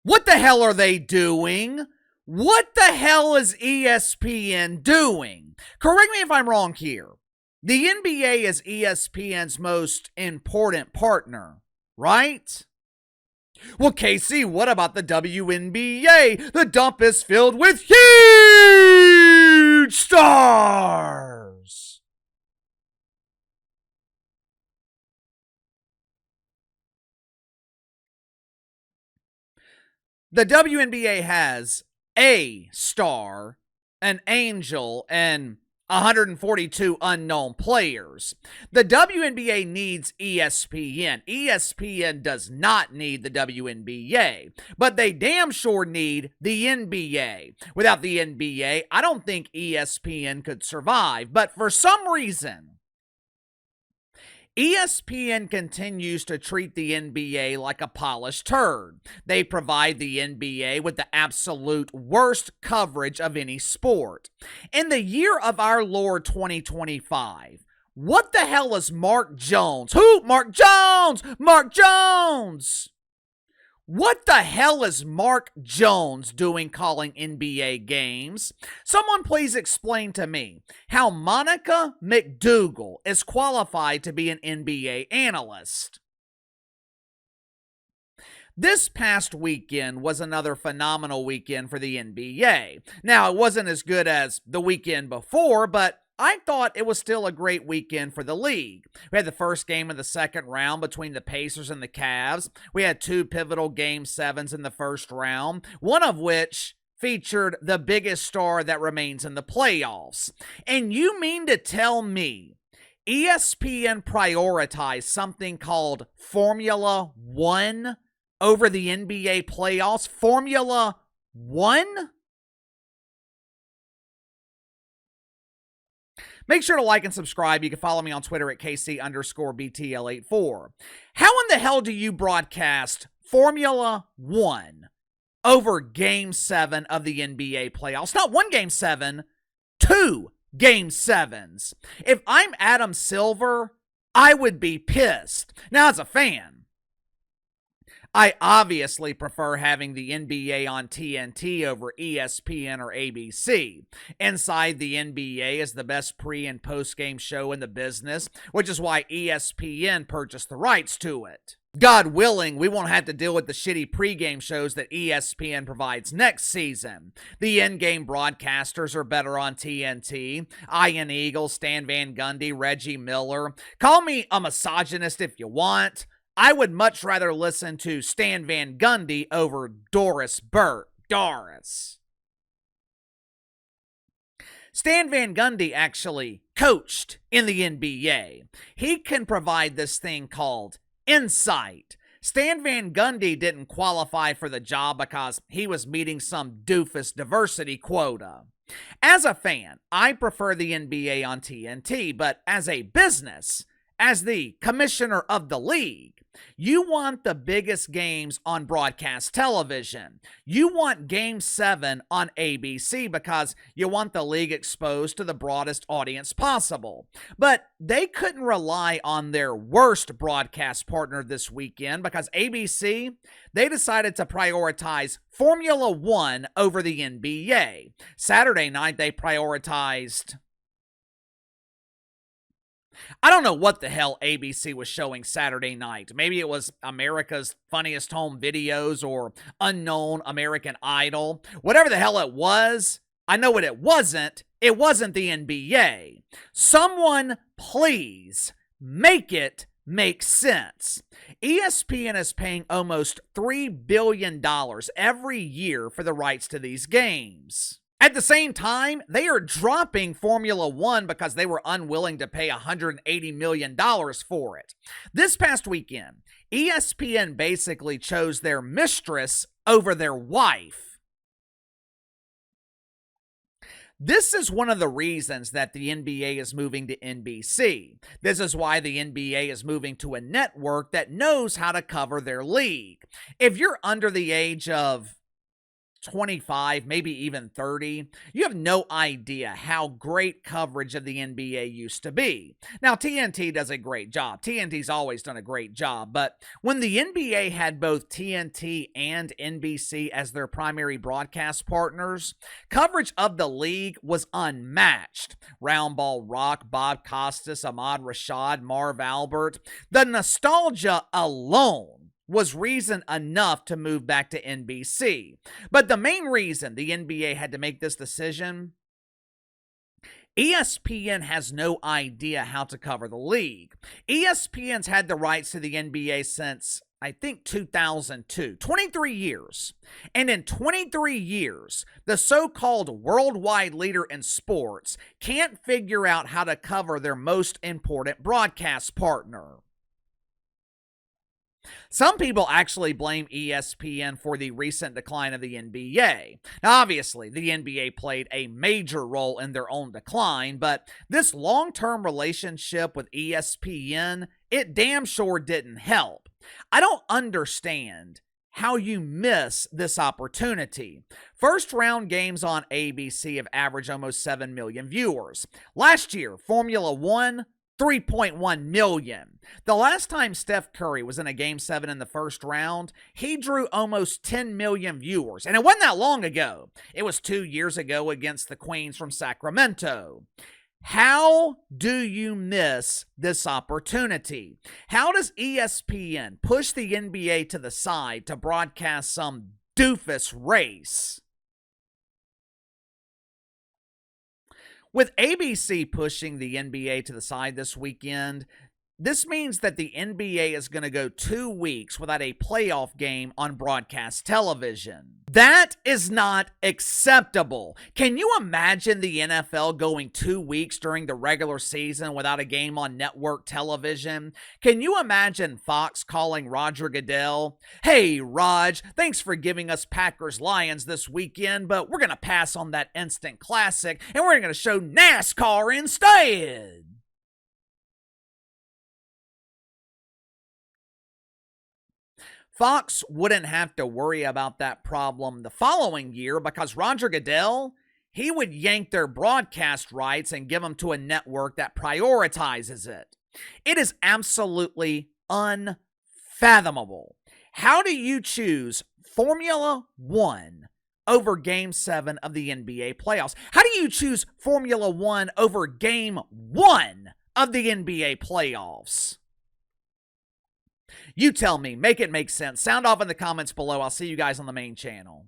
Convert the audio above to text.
What the hell are they doing? What the hell is ESPN doing? Correct me if I'm wrong here. The NBA is ESPN's most important partner, right? Well, Casey, what about the WNBA? The dump is filled with huge stars. The WNBA has a star, an angel, and 142 unknown players. The WNBA needs ESPN. ESPN does not need the WNBA, but they damn sure need the NBA. Without the NBA, I don't think ESPN could survive, but for some reason, ESPN continues to treat the NBA like a polished turd. They provide the NBA with the absolute worst coverage of any sport. In the year of our Lord 2025, what the hell is Mark Jones? Who? Mark Jones! Mark Jones! What the hell is Mark Jones doing calling NBA games? Someone please explain to me how Monica McDougal is qualified to be an NBA analyst. This past weekend was another phenomenal weekend for the NBA. Now, it wasn't as good as the weekend before, but I thought it was still a great weekend for the league. We had the first game of the second round between the Pacers and the Cavs. We had two pivotal Game 7s in the first round, one of which featured the biggest star that remains in the playoffs. And you mean to tell me ESPN prioritized something called Formula One over the NBA playoffs? Formula One? Make sure to like and subscribe. You can follow me on Twitter at KC_BTL84. How in the hell do you broadcast Formula One over Game 7 of the NBA playoffs? Not one Game 7, two Game 7s. If I'm Adam Silver, I would be pissed. Now, as a fan, I obviously prefer having the NBA on TNT over ESPN or ABC. Inside the NBA is the best pre- and post-game show in the business, which is why ESPN purchased the rights to it. God willing, we won't have to deal with the shitty pregame shows that ESPN provides next season. The in-game broadcasters are better on TNT. Ian Eagle, Stan Van Gundy, Reggie Miller. Call me a misogynist if you want. I would much rather listen to Stan Van Gundy over Doris Burke. Doris. Stan Van Gundy actually coached in the NBA. He can provide this thing called insight. Stan Van Gundy didn't qualify for the job because he was meeting some doofus diversity quota. As a fan, I prefer the NBA on TNT, but as a business, as the commissioner of the league, you want the biggest games on broadcast television. You want Game 7 on ABC because you want the league exposed to the broadest audience possible. But they couldn't rely on their worst broadcast partner this weekend because ABC, they decided to prioritize Formula One over the NBA. Saturday night, they prioritized... I don't know what the hell ABC was showing Saturday night. Maybe it was America's Funniest Home Videos or Unknown American Idol. Whatever the hell it was, I know what it wasn't. It wasn't the NBA. Someone please make it make sense. ESPN is paying almost $3 billion every year for the rights to these games. At the same time, they are dropping Formula One because they were unwilling to pay $180 million for it. This past weekend, ESPN basically chose their mistress over their wife. This is one of the reasons that the NBA is moving to NBC. This is why the NBA is moving to a network that knows how to cover their league. If you're under the age of 25, maybe even 30, you have no idea how great coverage of the NBA used to be. Now, TNT does a great job. TNT's always done a great job, but when the NBA had both TNT and NBC as their primary broadcast partners, coverage of the league was unmatched. Roundball Rock, Bob Costas, Ahmad Rashad, Marv Albert. The nostalgia alone was reason enough to move back to NBC. But the main reason the NBA had to make this decision, ESPN has no idea how to cover the league. ESPN's had the rights to the NBA since, I think, 2002, 23 years. And in 23 years, the so-called worldwide leader in sports can't figure out how to cover their most important broadcast partner. Some people actually blame ESPN for the recent decline of the NBA. Now, obviously, the NBA played a major role in their own decline, but this long-term relationship with ESPN, it damn sure didn't help. I don't understand how you miss this opportunity. First round games on ABC have averaged almost 7 million viewers. Last year, Formula One, 3.1 million. The last time Steph Curry was in a Game 7 in the first round, he drew almost 10 million viewers. And it wasn't that long ago. It was 2 years ago against the Queens from Sacramento. How do you miss this opportunity? How does ESPN push the NBA to the side to broadcast some doofus race? With ABC pushing the NBA to the side this weekend, this means that the NBA is going to go 2 weeks without a playoff game on broadcast television. That is not acceptable. Can you imagine the NFL going 2 weeks during the regular season without a game on network television? Can you imagine Fox calling Roger Goodell, "Hey, Raj, thanks for giving us Packers-Lions this weekend, but we're going to pass on that instant classic and we're going to show NASCAR instead"? Fox wouldn't have to worry about that problem the following year because Roger Goodell, he would yank their broadcast rights and give them to a network that prioritizes it. It is absolutely unfathomable. How do you choose Formula One over Game 7 of the NBA playoffs? How do you choose Formula One over Game 1 of the NBA playoffs? You tell me. Make it make sense. Sound off in the comments below. I'll see you guys on the main channel.